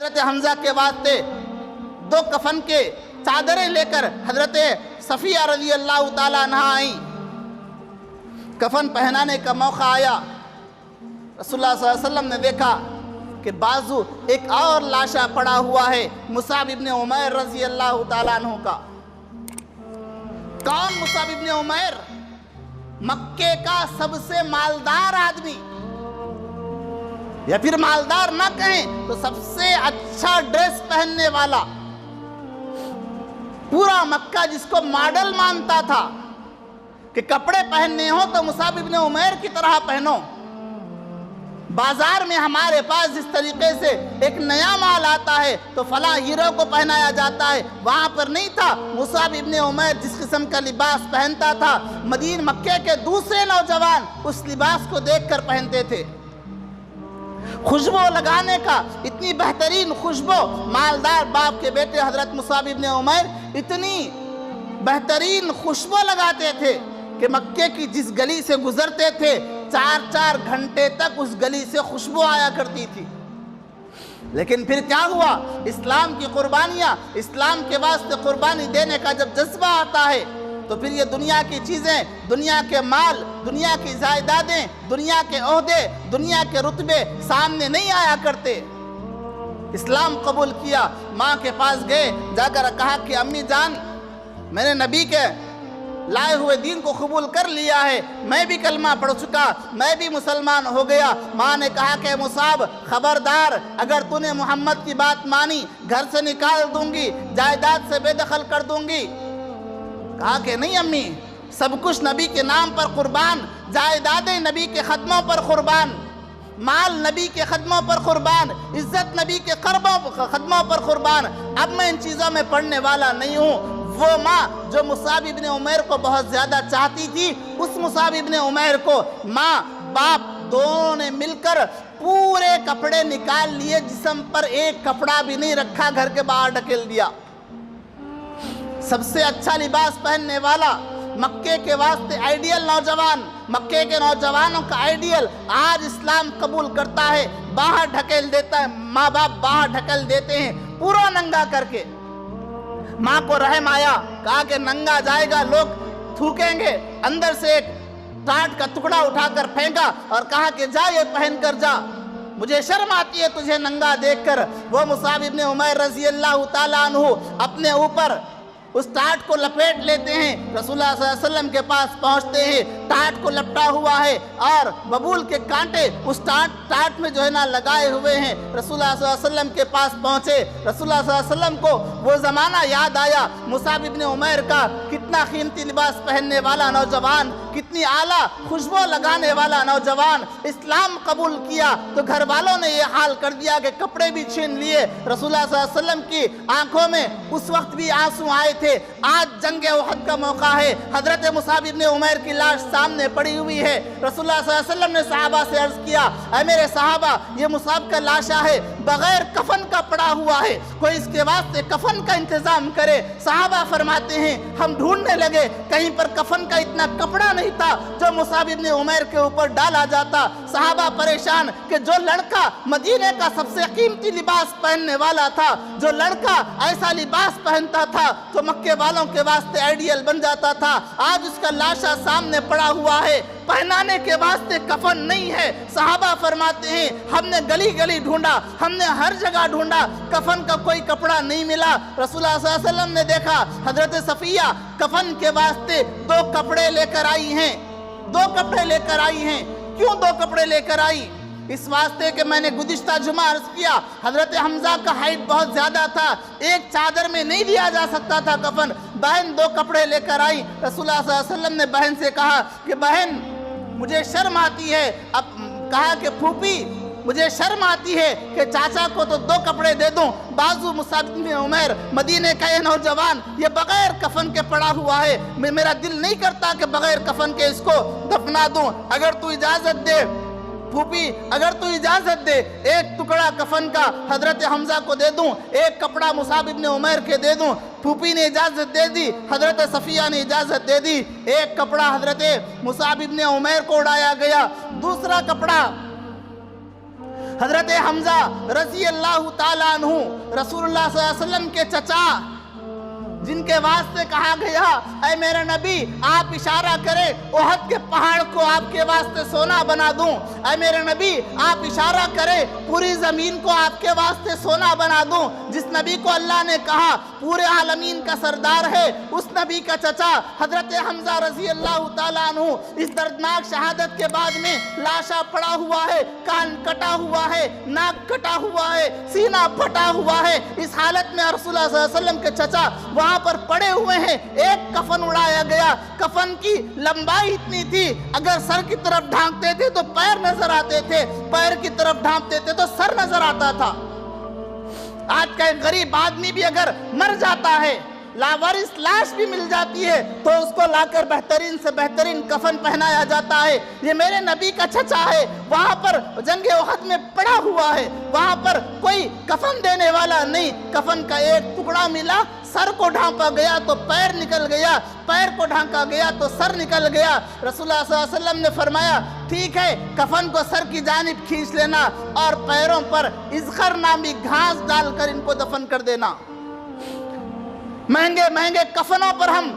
حضرت حمزہ کے واسطے 2 کفن کے چادریں لے کر حضرت صفیہ رضی اللہ تعالیٰ عنہا آئیں. کفن پہنانے کا موقع آیا. رسول اللہ صلی اللہ علیہ وسلم نے دیکھا کہ بازو ایک اور لاشا پڑا ہوا ہے مصعب ابن عمیر رضی اللہ تعالیٰ عنہ کا. کون مصعب ابن عمیر؟ مکے کا سب سے مالدار آدمی، یا پھر مالدار نہ کہیں تو سب سے اچھا ڈریس پہننے والا. پورا مکہ جس کو ماڈل مانتا تھا کہ کپڑے پہننے ہو تو مصعب ابن عمیر کی طرح پہنو. بازار میں ہمارے پاس جس طریقے سے ایک نیا مال آتا ہے تو فلاں ہیرو کو پہنایا جاتا ہے، وہاں پر نہیں تھا. مصعب ابن عمیر جس قسم کا لباس پہنتا تھا، مدینہ مکے کے دوسرے نوجوان اس لباس کو دیکھ کر پہنتے تھے. خوشبو لگانے کا اتنی بہترین خوشبو، مالدار باپ کے بیٹے حضرت مصعب ابن عمیر اتنی بہترین خوشبو لگاتے تھے کہ مکے کی جس گلی سے گزرتے تھے 4 گھنٹے تک اس گلی سے خوشبو آیا کرتی تھی. لیکن پھر کیا ہوا؟ اسلام کی قربانیاں، اسلام کے واسطے قربانی دینے کا جب جذبہ آتا ہے تو پھر یہ دنیا کی چیزیں، دنیا کے مال، دنیا کی جائیدادیں، دنیا کے عہدے، دنیا کے رتبے سامنے نہیں آیا کرتے. اسلام قبول کیا، ماں کے پاس گئے، جا کر کہا کہ امی جان، میں نے نبی کے لائے ہوئے دین کو قبول کر لیا ہے، میں بھی کلمہ پڑھ چکا، میں بھی مسلمان ہو گیا. ماں نے کہا کہ مصعب خبردار، اگر تو نے محمد کی بات مانی گھر سے نکال دوں گی، جائیداد سے بے دخل کر دوں گی. کہا کہ نہیں امی، سب کچھ نبی کے نام پر قربان، جائیدادیں نبی کے خدموں پر قربان، مال نبی کے خدموں پر قربان، عزت نبی کے خدموں پر قربان. اب میں ان چیزوں میں پڑھنے والا نہیں ہوں. وہ ماں جو مصعب ابن عمیر کو بہت زیادہ چاہتی تھی، اس مصعب ابن عمیر کو ماں باپ دونوں نے مل کر پورے کپڑے نکال لیے، جسم پر ایک کپڑا بھی نہیں رکھا، گھر کے باہر ڈھکیل دیا. سب سے اچھا لباس پہننے والا، مکے کے واسطے آئیڈیل نوجوان، مکے کے نوجوانوں کا آئیڈیل آج اسلام قبول کرتا ہے، باہر ڈھکیل دیتا ہے. ماں باپ باہر ڈھکیل دیتے ہیں پورا ننگا کر کے. ماں کو رحم آیا، کہا کہ ننگا جائے گا، لوگ تھوکیں گے. اندر سے ایک ٹاٹ کا ٹکڑا اٹھا کر پھینکا اور کہا کہ جا یہ پہن کر جا، مجھے شرم آتی ہے تجھے ننگا دیکھ کر. وہ مصعب ابن عمیر رضی اللہ تعالیٰ عنہ اپنے اوپر اس ٹاٹ کو لپیٹ لیتے ہیں. رسول اللہ صلی اللہ علیہ وسلم کے پاس پہنچتے ہیں، ٹاٹ کو لپٹا ہوا ہے اور ببول کے کانٹے اس ٹاٹ میں جو ہے نا لگائے ہوئے ہیں. رسول اللہ صلی اللہ علیہ وسلم کے پاس پہنچے. رسول اللہ صلی اللہ علیہ وسلم کو وہ زمانہ یاد آیا، مصعب ابن عمیر کا کتنا قیمتی لباس پہننے والا نوجوان، کتنی اعلیٰ خوشبو لگانے والا نوجوان. اسلام قبول کیا تو گھر والوں نے یہ حال کر دیا کہ کپڑے بھی چھین لیے. رسول اللہ صلی اللہ علیہ وسلم کی آنکھوں میں اس وقت بھی آنسو آئے تھے. آج جنگ احد کا موقع ہے، حضرت مصعب ابن عمیر کی لاش سامنے پڑی ہوئی ہے. رسول اللہ صلی اللہ علیہ وسلم نے صحابہ سے عرض کیا، اے میرے صحابہ، یہ مصعب کا لاشا ہے، بغیر کفن کا پڑا ہوا ہے، کوئی اس کے واسطے کفن کا انتظام کرے. صحابہ فرماتے ہیں ہم ڈھونڈنے لگے، کہیں پر کفن کا اتنا کپڑا نہیں تھا جو مصعب ابن عمیر کے اوپر ڈالا جاتا. صحابہ پریشان کہ جو لڑکا مدینے کا سب سے قیمتی لباس پہننے والا تھا، جو لڑکا ایسا لباس پہنتا تھا تو مکے والوں کے واسطے آئیڈیل بن جاتا تھا، آج اس کا لاشا سامنے پڑا ہوا ہے، پہنانے کے واسطے کفن نہیں ہے. صحابہ فرماتے ہیں ہم نے گلی گلی ڈھونڈا، ہم نے ہر جگہ ڈھونڈا، کفن کا کوئی کپڑا نہیں ملا. رسول اللہ صلی اللہ علیہ وسلم نے دیکھا حضرت صفیہ کفن کے واسطے 2 کپڑے لے کر آئی ہیں. 2 کپڑے لے کر آئی ہیں. کیوں 2 کپڑے لے کر آئی؟ اس واسطے کہ میں نے گزشتہ جمعہ عرض کیا، حضرت حمزہ کا ہائٹ بہت زیادہ تھا، ایک چادر میں نہیں دیا جا سکتا تھا کفن. بہن 2 کپڑے لے کر آئی. رسول اللہ صلی اللہ علیہ وسلم نے بہن سے کہا کہ بہن مجھے شرم آتی ہے. اب کہا کہ پھوپھی مجھے شرم آتی ہے کہ چاچا کو تو 2 کپڑے دے دوں، بازو مصعب ابن عمیر مدینے کا یہ نوجوان یہ بغیر کفن کے پڑا ہوا ہے، میرا دل نہیں کرتا کہ بغیر کفن کے اس کو دفنا دوں. اگر تو اجازت دے پھوپھی، اگر تو اجازت دے، ایک ٹکڑا کفن کا حضرت حمزہ کو دے دوں، ایک کپڑا مصعب ابن عمیر کے دے دوں. پھوپھی نے اجازت دے دی، حضرت صفیہ نے اجازت دے دی. ایک کپڑا حضرت مصعب ابن عمیر کو اڑایا گیا، دوسرا کپڑا حضرت حمزہ رضی اللہ تعالیٰ عنہ رسول اللہ صلی اللہ علیہ وسلم کے چچا، جن کے واسطے کہا گیا اے میرے نبی آپ اشارہ کریں احد کے پہاڑ کو آپ کے واسطے سونا بنا دوں، اے میرے نبی آپ اشارہ کریں پوری زمین کو آپ کے واسطے سونا بنا دوں۔ جس نبی کو اللہ نے کہا پورے عالمین کا سردار ہے، اس نبی کا چچا حضرت حمزہ رضی اللہ تعالیٰ عنہ اس دردناک شہادت کے بعد میں لاشا پڑا ہوا ہے، کان کٹا ہوا ہے، ناک کٹا ہوا ہے، سینہ پھٹا ہوا ہے۔ اس حالت میں رسول اللہ صلی اللہ علیہ وسلم کے چچا وہاں پر پڑے ہوئے ہیں، ایک کفن اڑایا گیا، کفن کی لمبائی اتنی تھی اگر سر کی طرف ڈھانکتے تھے تو پیر نظر آتے تھے، پیر کی طرف ڈھانکتے تھے تو سر نظر آتا تھا۔ آج کا ایک غریب آدمی بھی اگر مر جاتا ہے، لاوارث لاش بھی مل جاتی ہے تو اس کو لا کر بہترین سے بہترین کفن پہنایا جاتا ہے۔ یہ میرے نبی کا چچا ہے، وہاں پر جنگ احد میں پڑا ہوا ہے، وہاں پر کوئی کفن دینے والا نہیں، کفن کا ایک ٹکڑا ملا، سر کو ڈھانپا گیا تو پیر نکل گیا، پیر کو ڈھانکا گیا تو سر نکل گیا۔ رسول اللہ صلی اللہ علیہ وسلم نے فرمایا ٹھیک ہے کفن کو سر کی جانب کھینچ لینا اور پیروں پر اذخر نامی گھاس ڈال کر ان کو دفن کر دینا۔ مہنگے مہنگے کفنوں پر ہم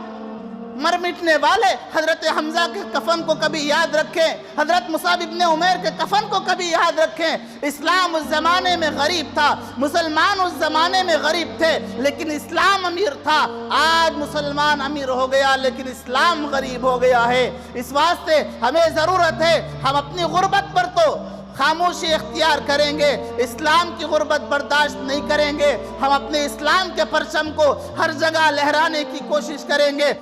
مر مٹنے والے، حضرت حمزہ کے کفن کو کبھی یاد رکھیں، حضرت مصعب ابن عمیر کے کفن کو کبھی یاد رکھیں۔ اسلام اس زمانے میں غریب تھا، مسلمان اس زمانے میں غریب تھے لیکن اسلام امیر تھا۔ آج مسلمان امیر ہو گیا لیکن اسلام غریب ہو گیا ہے۔ اس واسطے ہمیں ضرورت ہے ہم اپنی غربت پر تو خاموشی اختیار کریں گے، اسلام کی غربت برداشت نہیں کریں گے، ہم اپنے اسلام کے پرچم کو ہر جگہ لہرانے کی کوشش کریں گے۔